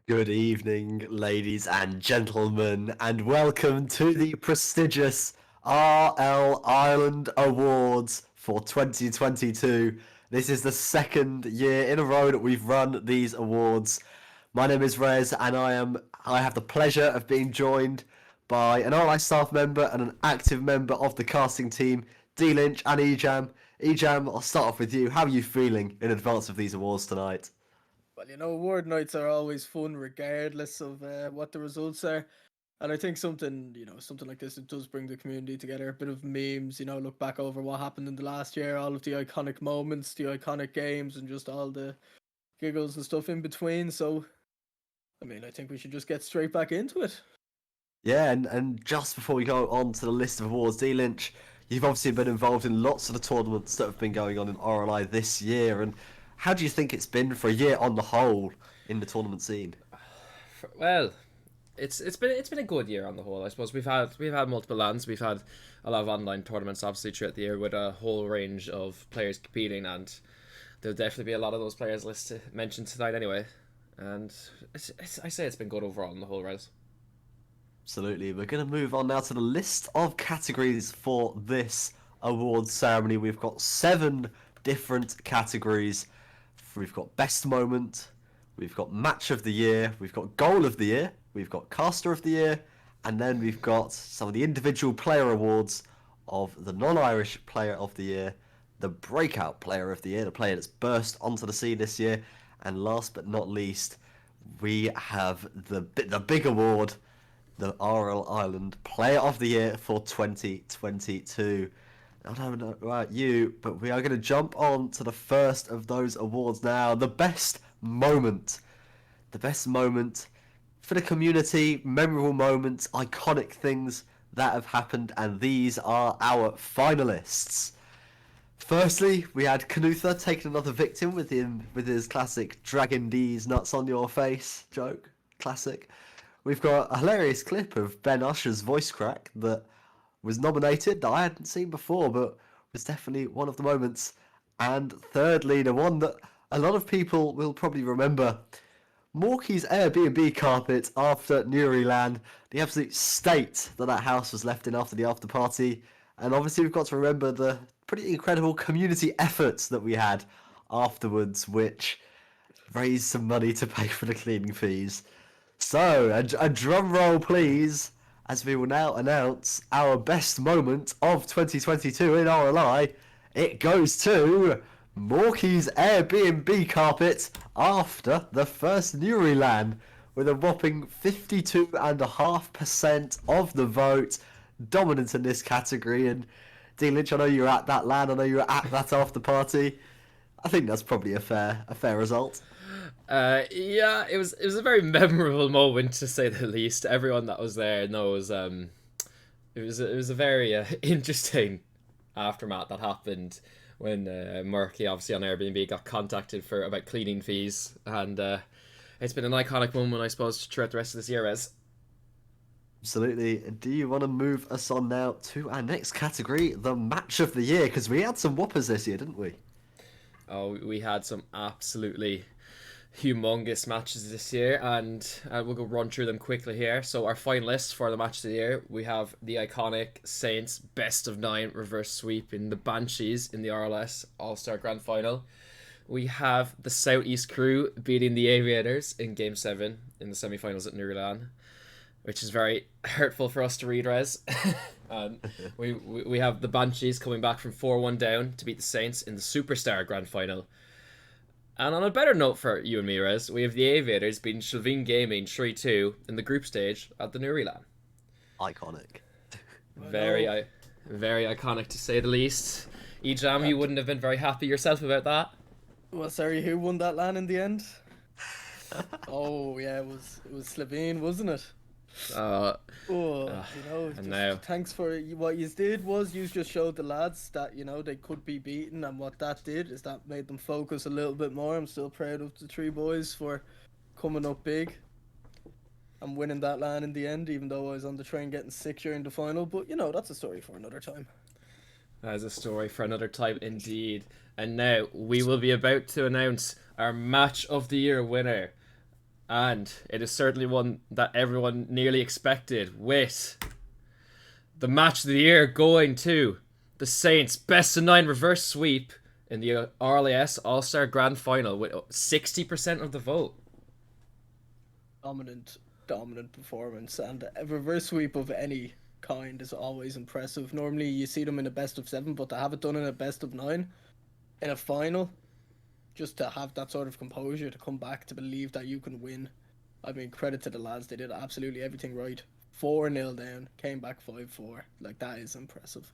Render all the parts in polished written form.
Good evening, ladies and gentlemen, and welcome to the prestigious RL Ireland Awards for 2022. This is the second year in a row that we've run these awards. My name is Rez, and I have the pleasure of being joined by an RLI staff member and an active member of the casting team, D Lynch and Ejam. Ejam, I'll start off with you. How are you feeling in advance of these awards tonight? Well, award nights are always fun, regardless of what the results are. And I think something like this, it does bring the community together. A bit of memes, look back over what happened in the last year, all of the iconic moments, the iconic games, and just all the giggles and stuff in between. So, I think we should just get straight back into it. Yeah, and just before we go on to the list of awards, D Lynch, you've obviously been involved in lots of the tournaments that have been going on in RLI this year. And how do you think it's been for a year on the whole in the tournament scene? Well, it's been a good year on the whole. I suppose we've had multiple lands. We've had a lot of online tournaments, obviously throughout the year, with a whole range of players competing, and there'll definitely be a lot of those players mentioned tonight anyway. And I say it's been good overall on the whole, Res. Absolutely. We're going to move on now to the list of categories for this awards ceremony. We've got 7 different categories. We've got best moment, we've got match of the year, we've got goal of the year, we've got caster of the year, and then we've got some of the individual player awards of the non-Irish player of the year, the breakout player of the year, the player that's burst onto the scene this year, and last but not least, we have the big award, the RL Ireland Player of the Year for 2022. I don't know about you, but we are going to jump on to the first of those awards now. The best moment. The best moment for the community, memorable moments, iconic things that have happened, and these are our finalists. Firstly, we had Knutha taking another victim with his classic Dragon D's nuts on your face joke. Classic. We've got a hilarious clip of Ben Usher's voice crack that was nominated that I hadn't seen before, but was definitely one of the moments. And thirdly, the one that a lot of people will probably remember, Morky's Airbnb carpet after Newryland, the absolute state that house was left in after the after party. And obviously we've got to remember the pretty incredible community efforts that we had afterwards, which raised some money to pay for the cleaning fees. So, a drum roll, please, as we will now announce our best moment of 2022 in RLI. It goes to Morky's Airbnb carpet after the first Newryland, with a whopping 52.5% of the vote, dominant in this category. And D Lynch, I know you were at that land, I know you were at that after party. I think that's probably a fair result. Yeah, it was a very memorable moment to say the least. Everyone that was there knows. It was a very interesting aftermath that happened when Murky, obviously on Airbnb, got contacted for about cleaning fees, and it's been an iconic moment, I suppose, throughout the rest of this year. As Absolutely. Do you want to move us on now to our next category, the match of the year? Because we had some whoppers this year, didn't we? oh, we had some absolutely humongous matches this year, and we'll go run through them quickly here. So our finalists for the match of the year, we have the iconic Saints best of 9 reverse sweep in the Banshees in the RLS All-Star Grand Final. We have the Southeast crew beating the Aviators in Game 7 in the semi-finals at Newryland, which is very hurtful for us to read, Res. And we have the Banshees coming back from 4-1 down to beat the Saints in the Superstar Grand Final. And on a better note for you and me, Rez, we have the Aviators beating Shelveen Gaming 3-2 in the group stage at the Newryland. Iconic. Very, very iconic to say the least. Ejam, you wouldn't have been very happy yourself about that. Well, sorry, who won that LAN in the end? Oh yeah, it was Slovene, wasn't it? Uh, Oh, and just now, thanks for what you did was you just showed the lads that they could be beaten, and what that did is that made them focus a little bit more. I'm still proud of the three boys for coming up big and winning that LAN in the end, even though I was on the train getting sick during the final. But that's a story for another time. as a story for another time indeed. And now we will be about to announce our match of the year winner. And it is certainly one that everyone nearly expected, with the match of the year going to the Saints' best of 9 reverse sweep in the RLIS All-Star Grand Final with 60% of the vote. Dominant performance, and a reverse sweep of any kind is always impressive. Normally you see them in a best of 7, but to have it done in a best of 9 in a final, just to have that sort of composure to come back, to believe that you can win. I mean, credit to the lads, they did absolutely everything right. 4-0 down, came back 5-4. Like, that is impressive.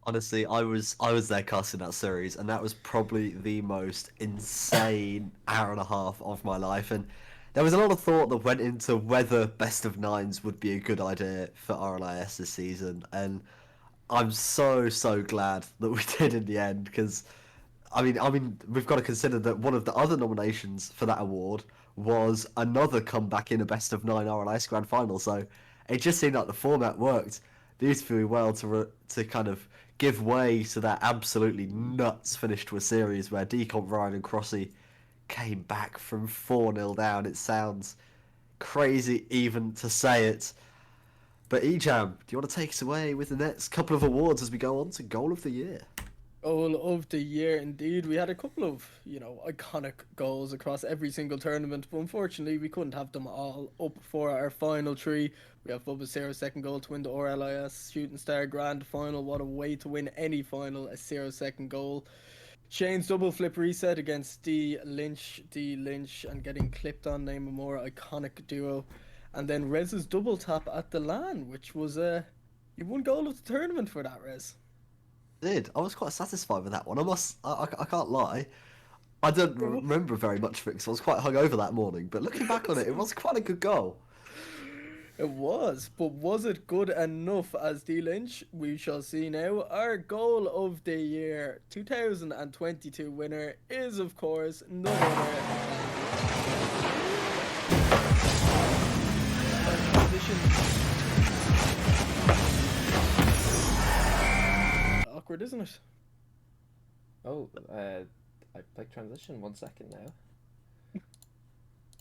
Honestly, I was there casting that series, and that was probably the most insane hour and a half of my life. And there was a lot of thought that went into whether best of nines would be a good idea for RLIS this season, and I'm so glad that we did in the end, because I mean, we've got to consider that one of the other nominations for that award was another comeback in a best of 9 RLIS Grand Final. So it just seemed like the format worked beautifully well to kind of give way to that absolutely nuts finish to a series where Decomp, Ryan, and Crossy came back from 4-0 down. It sounds crazy even to say it. But Ejam, do you want to take us away with the next couple of awards as we go on to Goal of the Year? Goal of the year, indeed. We had a couple of, iconic goals across every single tournament, but unfortunately we couldn't have them all up for our final three. We have Bubba Cero's second goal to win the RLIS Shooting Star Grand Final. What a way to win any final, a 0-second goal. Shane's double flip reset against D Lynch, and getting clipped on, name a more iconic duo. And then Rez's double tap at the LAN, which was you won goal of the tournament for that, Rez. Did. I was quite satisfied with that one. I can't lie. I don't remember very much of it because I was quite hungover that morning. But looking back on it, it was quite a good goal. It was, but was it good enough as D Lynch? We shall see now. Our goal of the year 2022 winner is, of course, none other awkward, isn't it? Oh, I like transition. 1 second now. The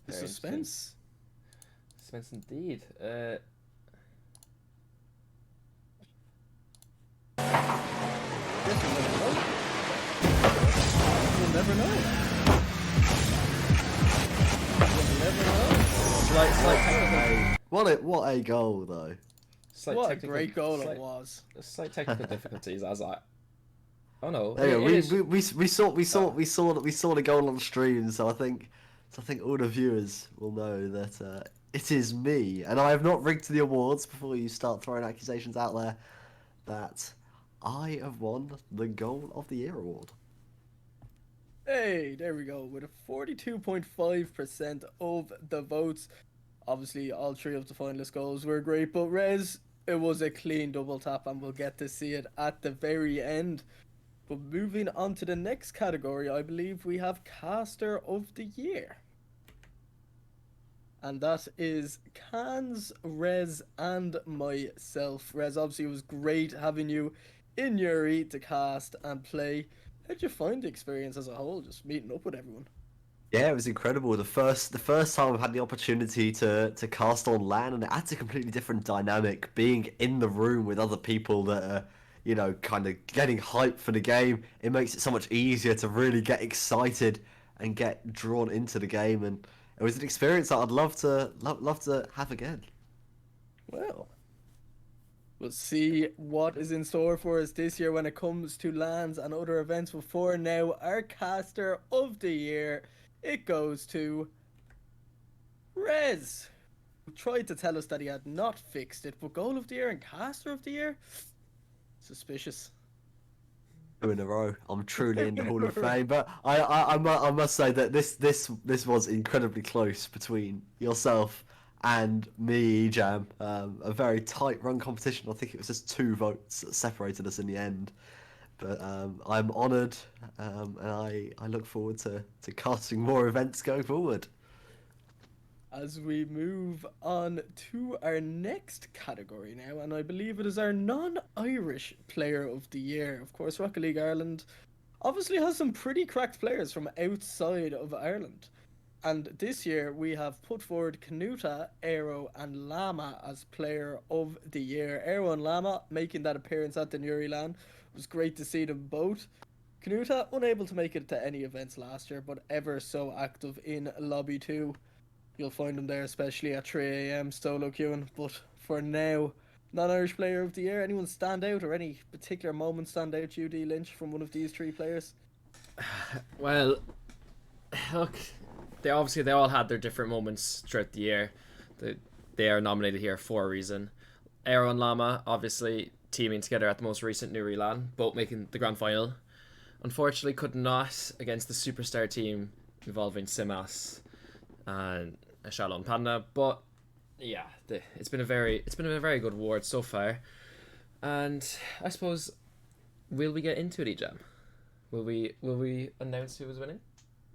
Very suspense. Suspense indeed. Guess we'll never know. We'll never know. Slight technical. What a goal though. Slight What a technical, great goal slight, it was. Slight technical difficulties as I. Oh no! There you go. it is- We saw the goal on stream, so I think all the viewers will know that it is me, and I have not rigged the awards before you start throwing accusations out there that I have won the Goal of the Year award. Hey, there we go. With a 42.5% of the votes. Obviously, all three of the finalist goals were great, but Rez, it was a clean double tap, and we'll get to see it at the very end. But moving on to the next category, I believe we have Caster of the Year. And that is Cans, Rez, and myself. Rez, obviously, it was great having you in Uri to cast and play. How'd you find the experience as a whole, just meeting up with everyone? Yeah, it was incredible. The first time I've had the opportunity to cast on LAN, and it adds a completely different dynamic. Being in the room with other people that are, kind of getting hyped for the game, it makes it so much easier to really get excited and get drawn into the game. And it was an experience that I'd love to have again. Well, we'll see what is in store for us this year when it comes to lands and other events. Before now, our Caster of the Year, it goes to Rez, who tried to tell us that he had not fixed it, but Goal of the Year and Caster of the Year? Suspicious. 2 in a row. I'm truly in the Hall of Fame, but I must say that this was incredibly close between yourself and me, Jam. A very tight run competition. I think it was just 2 votes that separated us in the end. But I'm honoured, and I look forward to casting more events going forward. As we move on to our next category now, and I believe it is our non-Irish Player of the Year. Of course, Rocket League Ireland obviously has some pretty cracked players from outside of Ireland. And this year we have put forward Kanuta, Aero, and Lama as Player of the Year. Aero and Lama making that appearance at the Nuriland. It was great to see them both. Kanuta unable to make it to any events last year, but ever so active in Lobby 2. You'll find him there, especially at 3 a.m. solo queuing. But for now, non-Irish Player of the Year. Anyone stand out or any particular moment stand out to you, D Lynch, from one of these three players? Well, look, they all had their different moments throughout the year. They are nominated here for a reason. Aero and Lama obviously teaming together at the most recent New Relan, both making the grand final. Unfortunately, could not against the superstar team involving Simas and Shalom Panda. But yeah, it's been a very good award so far. And I suppose, will we get into it, Ejam? Will we announce who was winning?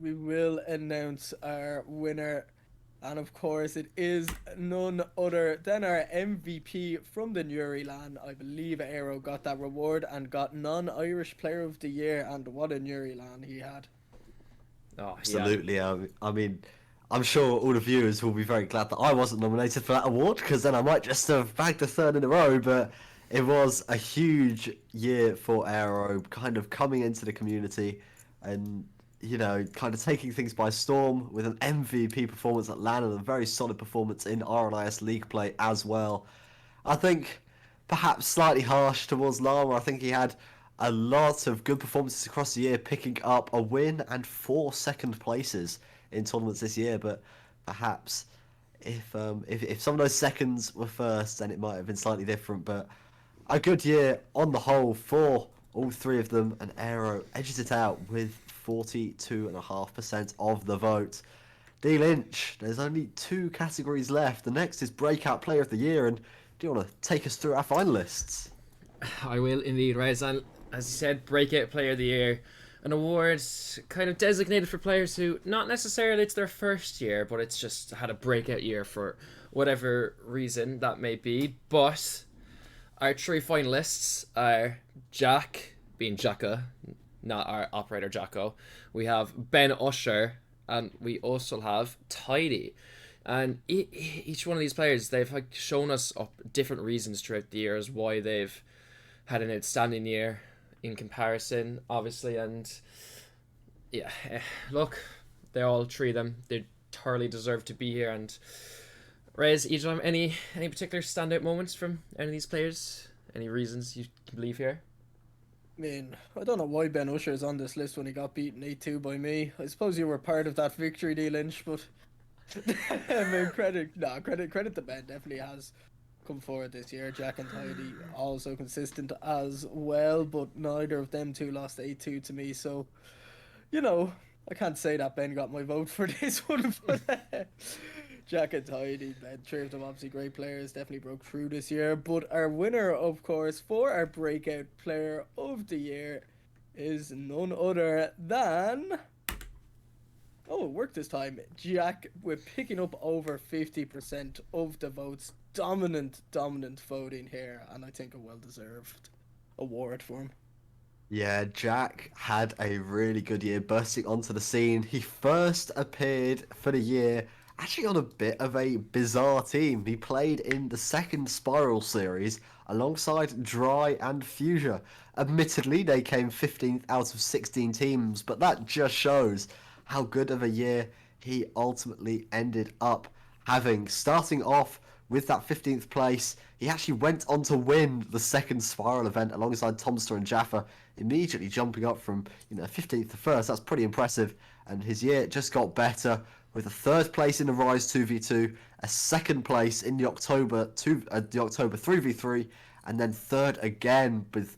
We will announce our winner. And of course, it is none other than our MVP from the Nuriland. I believe Aero got that reward and got non-Irish Player of the Year. And what a Nuriland he had. Oh, Absolutely. I mean, I'm sure all the viewers will be very glad that I wasn't nominated for that award, because then I might just have bagged a third in a row. But it was a huge year for Aero, kind of coming into the community and, you know, kind of taking things by storm with an MVP performance at LAN and a very solid performance in RLIS League play as well. I think perhaps slightly harsh towards Lama. I think he had a lot of good performances across the year, picking up a win and 4 second places in tournaments this year. But perhaps if some of those seconds were first, then it might have been slightly different. But a good year on the whole for all three of them, and Aero edges it out with 42.5% of the vote. D Lynch, there's only 2 categories left. The next is Breakout Player of the Year, and do you want to take us through our finalists? I will indeed, right? And as you said, Breakout Player of the Year, an award kind of designated for players who, not necessarily it's their first year, but it's just had a breakout year for whatever reason that may be. But our 3 finalists are Jack, being Jacka, not our operator Jacko. We have Ben Usher, and we also have Tidy. And each one of these players, they've shown us different reasons throughout the years why they've had an outstanding year in comparison, obviously. And yeah, look, they all 3 of them, they thoroughly deserve to be here. And Rez, each of them, any particular standout moments from any of these players? Any reasons you can believe here? I mean, I don't know why Ben Usher is on this list when he got beaten 8-2 by me. I suppose you were part of that victory, D Lynch, but I mean, credit to Ben. Definitely has come forward this year. Jack and Tidy also consistent as well, but neither of them two lost 8-2 to me. So, you know, I can't say that Ben got my vote for this one, but Jack and Tidy, Ben, 3 of them obviously great players, definitely broke through this year. But our winner, of course, for our Breakout Player of the Year is none other than... Oh, it worked this time. Jack, with picking up over 50% of the votes. Dominant voting here, and I think a well-deserved award for him. Yeah, Jack had a really good year bursting onto the scene. He first appeared for the year actually on a bit of a bizarre team. He played in the second Spiral series alongside Dry and Fuchsia. Admittedly, they came 15th out of 16 teams, but that just shows how good of a year he ultimately ended up having. Starting off with that 15th place, he actually went on to win the second Spiral event alongside Tomster and Jaffa, immediately jumping up from 15th to 1st. That's pretty impressive, and his year just got better with a 3rd place in the Rise 2v2, a 2nd place in the October 3v3, and then 3rd again with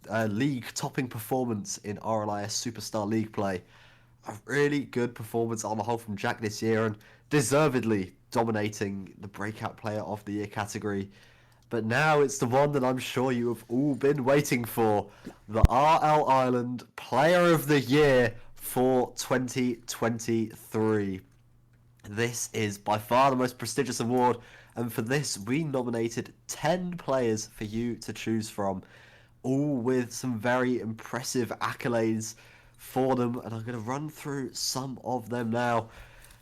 a league topping performance in RLIS Superstar League play. A really good performance on the whole from Jack this year, and deservedly dominating the Breakout Player of the Year category. But now it's the one that I'm sure you have all been waiting for, the RL Ireland Player of the Year for 2023. This is by far the most prestigious award, and for this we nominated 10 players for you to choose from, all with some very impressive accolades for them, and I'm going to run through some of them now.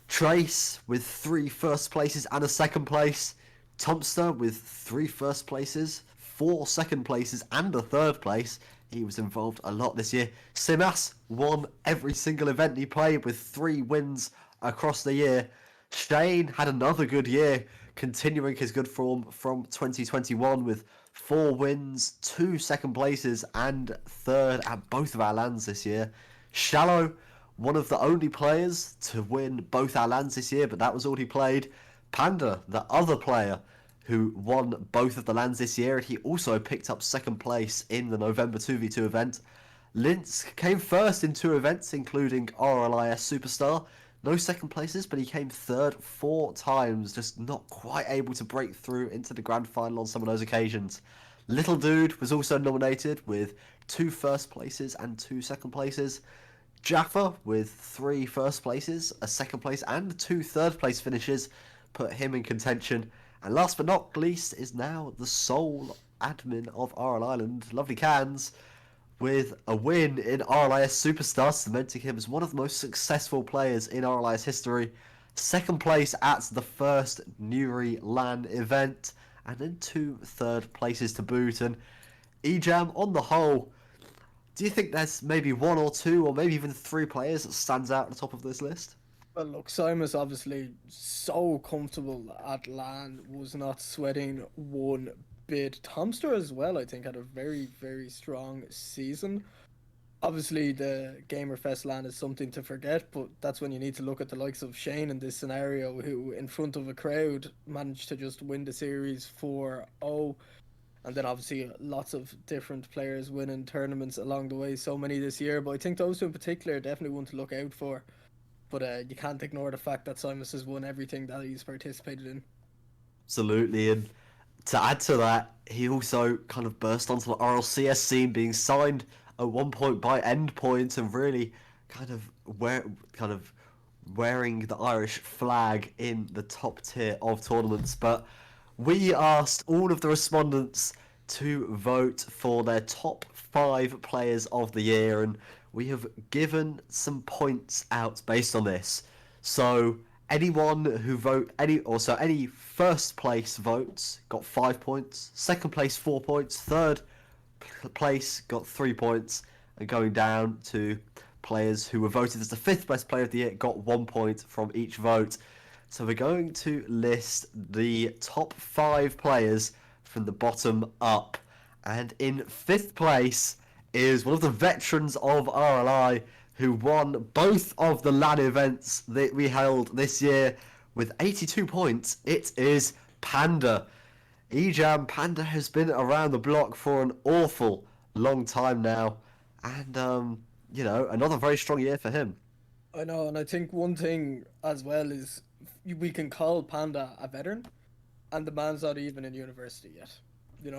Trace with 3 first places and a second place. Tomster with 3 first places, 4 second places and a third place. He was involved a lot this year. Simas won every single event he played with 3 wins across the year. Shane had another good year, continuing his good form from 2021 with 4 wins, 2 second places and third at both of our lands this year. Shallow, one of the only players to win both our lands this year, but that was all he played. Panda, the other player who won both of the lands this year, and he also picked up second place in the November 2v2 event. Linsk came first in 2 events, including RLIS Superstar. No second places, but he came third 4 times, just not quite able to break through into the grand final on some of those occasions. Little Dude was also nominated with 2 first places and 2 second places. Jaffa with 3 first places, a second place and 2 third place finishes put him in contention. And last but not least is now the sole admin of RL Island, Lovely Cans, with a win in RLIS Superstar, cementing him as one of the most successful players in RLIS history. Second place at the first Newry LAN event, and then 2 third places to boot. And Ejam, on the whole, do you think there's maybe 1 or 2 or maybe even 3 players that stands out at the top of this list? Well, look, Simon's obviously so comfortable at LAN, was not sweating one bit. Tomster as well, I think, had a very, very strong season. Obviously, the Gamerfest LAN is something to forget, but that's when you need to look at the likes of Shane in this scenario, who, in front of a crowd, managed to just win the series 4-0. And then obviously lots of different players winning tournaments along the way, so many this year. But I think those 2 in particular are definitely one to look out for. But you can't ignore the fact that Simus has won everything that he's participated in. Absolutely, and to add to that, he also kind of burst onto the RLCS scene, being signed at one point by Endpoint and really kind of wearing the Irish flag in the top tier of tournaments. But we asked all of the respondents to vote for their top 5 players of the year, and we have given some points out based on this. So anyone who any first place votes got 5 points, second place 4 points, third place got 3 points, and going down to players who were voted as the 5th best player of the year got 1 point from each vote. So we're going to list the top 5 players from the bottom up. And in 5th place is one of the veterans of RLI who won both of the LAN events that we held this year with 82 points. It is Panda. Ejam, Panda has been around the block for an awful long time now. And, another very strong year for him. I know, and I think one thing as well is we can call Panda a veteran, and the man's not even in university yet.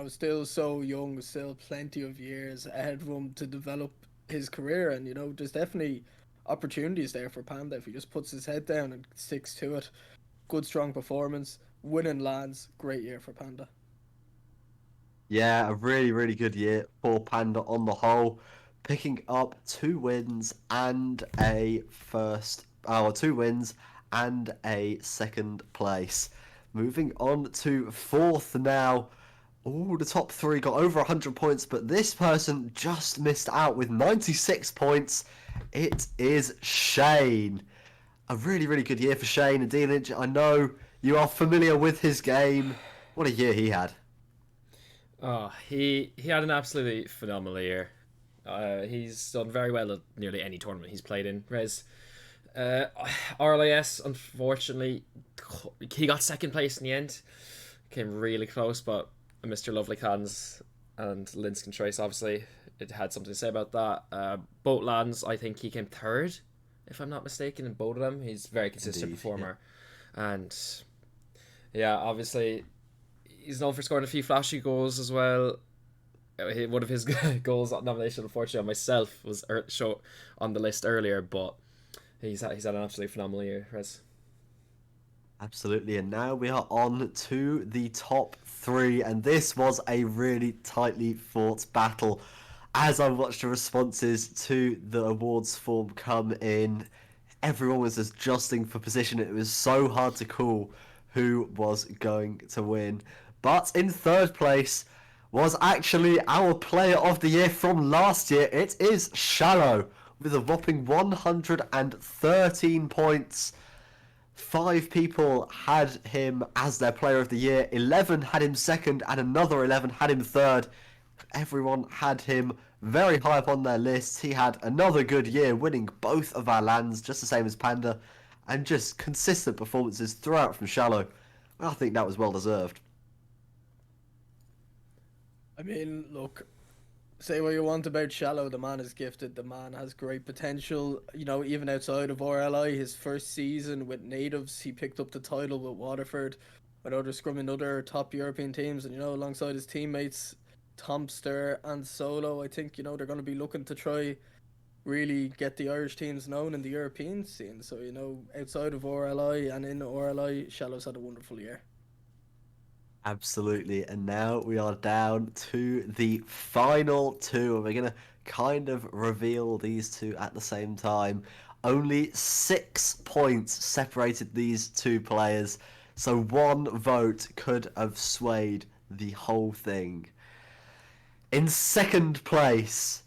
Still so young, still plenty of years ahead of him to develop his career, and there's definitely opportunities there for Panda if he just puts his head down and sticks to it. Good, strong performance, winning lands, great year for Panda. Yeah, a really, really good year for Panda on the whole, picking up 2 wins and a 2 wins and a second place. Moving on to 4th now. All the top 3 got over 100 points, but this person just missed out with 96 points. It is Shane. A really, really good year for Shane. And Dean Lynch, I know you are familiar with his game. What a year he had. Oh, he had an absolutely phenomenal year. He's done very well at nearly any tournament he's played in. Whereas RLIS, unfortunately, he got second place in the end. Came really close, but Mr. Lovely Cans and Linsk and Trace, obviously, it had something to say about that. Boat lands, I think he came third, if I'm not mistaken, in both of them. He's a very consistent Indeed, performer. Yeah. And yeah, obviously, he's known for scoring a few flashy goals as well. One of his goals nomination, unfortunately, on myself was show on the list earlier, but he's had an absolutely phenomenal year, Rez. Absolutely, and now we are on to the top 3, and this was a really tightly fought battle. As I watched the responses to the awards form come in, Everyone was just jostling for position. It was so hard to call who was going to win. But in third place was actually our player of the year from last year. It is Shallow with a whopping 113 points. 5 people had him as their player of the year, 11 had him second, and another 11 had him third. Everyone had him very high up on their list. He had another good year, winning both of our lands, just the same as Panda, and just consistent performances throughout from Shallow. I think that was well deserved. I mean, look, say what you want about Shallow, the man is gifted. The man has great potential. You know, even outside of RLI, his first season with natives, he picked up the title with Waterford, with other scrumming other top European teams, and alongside his teammates, Tomster and Solo. I think they're going to be looking to try really get the Irish teams known in the European scene. So outside of RLI and in RLI, Shallow's had a wonderful year. Absolutely, and now we are down to the final two, and we're going to kind of reveal these two at the same time. Only 6 points separated these two players, so one vote could have swayed the whole thing. In second place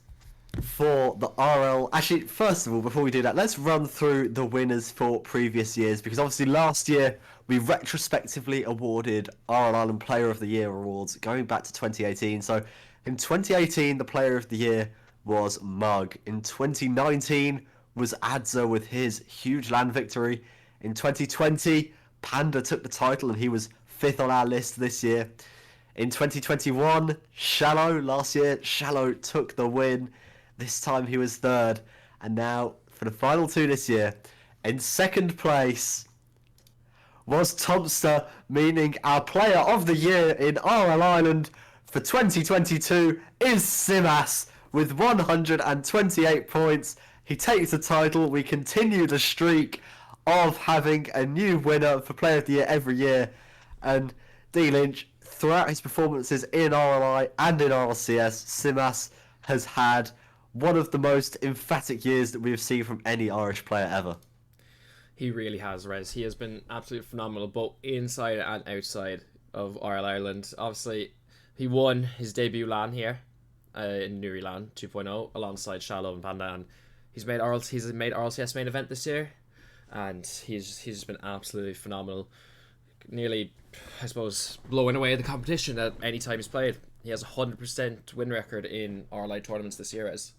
for the RL... Actually, first of all, before we do that, let's run through the winners for previous years, because obviously last year we retrospectively awarded RL Ireland Player of the Year awards going back to 2018. So in 2018, the Player of the Year was Mug. In 2019 was Adza with his huge land victory. In 2020, Panda took the title and he was 5th on our list this year. In 2021, Shallow, last year, Shallow took the win. This time he was 3rd. And now, for the final two this year, in 2nd place was Tomster, meaning our player of the year in RL Ireland for 2022 is Simas with 128 points. He takes the title. We continue the streak of having a new winner for player of the year every year. And D Lynch, throughout his performances in RLI and in RLCS, Simas has had one of the most emphatic years that we have seen from any Irish player ever. He really has, Rez. He has been absolutely phenomenal, both inside and outside of RL Ireland. Obviously, he won his debut LAN here in Newry LAN 2.0 alongside Shallow and Panda, and he's made RLCS main event this year, and he's just been absolutely phenomenal. Nearly, I suppose, blowing away the competition at any time he's played. He has a 100% win record in RLI tournaments this year, Rez.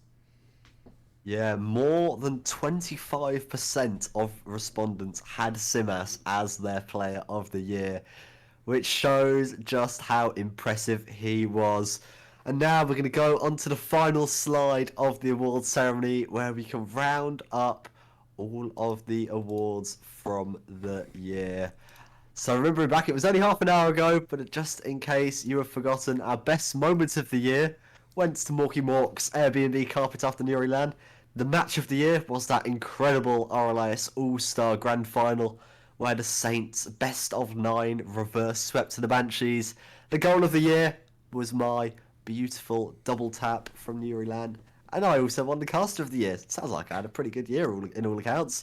Yeah, more than 25% of respondents had Simas as their player of the year, which shows just how impressive he was. And now we're going to go on to the final slide of the awards ceremony, where we can round up all of the awards from the year. So remembering back, it was only half an hour ago, but just in case you have forgotten, our best moments of the year went to Morky Mork's Airbnb carpet after Newry LAN. The match of the year was that incredible RLIS All-Star Grand Final, where the Saints best of 9 reverse swept to the Banshees. The goal of the year was my beautiful double tap from Newry LAN. And I also won the caster of the year. Sounds like I had a pretty good year in all accounts.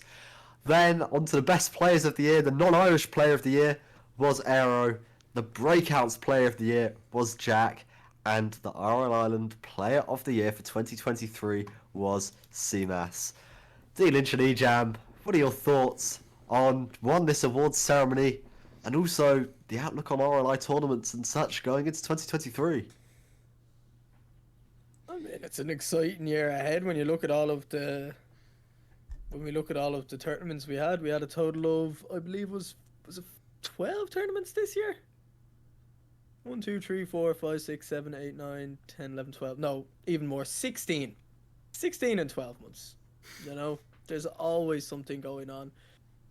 Then, on to the best players of the year. The non-Irish player of the year was Aero. The breakouts player of the year was Jack. And the RL Ireland player of the year for 2023 was Simas. D Lynch and Ejam, what are your thoughts on, one, this awards ceremony, and also the outlook on RLI tournaments and such going into 2023? I mean, it's an exciting year ahead when you look at all of the tournaments we had. We had a total of, I believe, was it 12 tournaments this year? 1, 2, 3, 4, 5, 6, 7, 8, 9, 10, 11, 12. No, even more. 16. 16 in 12 months. There's always something going on.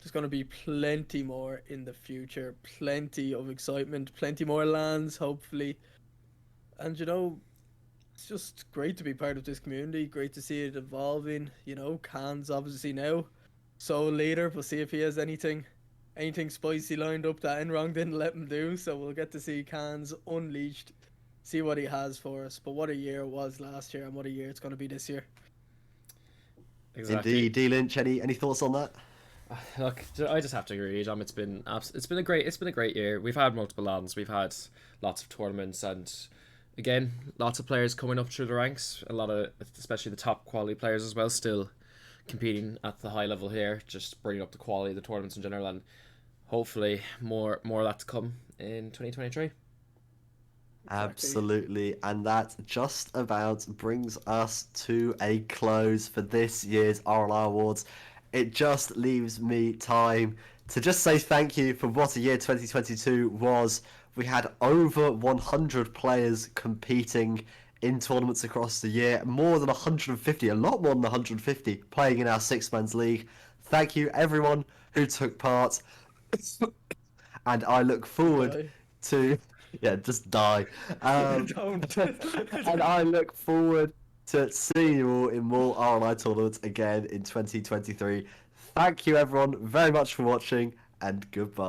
There's going to be plenty more in the future. Plenty of excitement. Plenty more lands, hopefully. And, it's just great to be part of this community. Great to see it evolving. Khan's obviously now sole leader. We'll see if he has anything spicy lined up that Enrong didn't let him do. So we'll get to see Khan's unleashed, see what he has for us. But what a year it was last year, and what a year it's going to be this year. Exactly. Indeed, D Lynch. Any thoughts on that? Look, I just have to agree, John. It's been a great year. We've had multiple lands. We've had lots of tournaments, and again, lots of players coming up through the ranks. A lot of, especially the top quality players as well, still competing at the high level here. Just bringing up the quality of the tournaments in general, and hopefully more of that to come in 2023. Absolutely, and that just about brings us to a close for this year's RLI Awards. It just leaves me time to just say thank you for what a year 2022 was. We had over 100 players competing in tournaments across the year, more than 150, a lot more than 150 playing in our six-man's league. Thank you everyone who took part, and I look forward to just die. Don't. And I look forward to seeing you all in more RLI tournaments again in 2023. Thank you everyone very much for watching, and goodbye.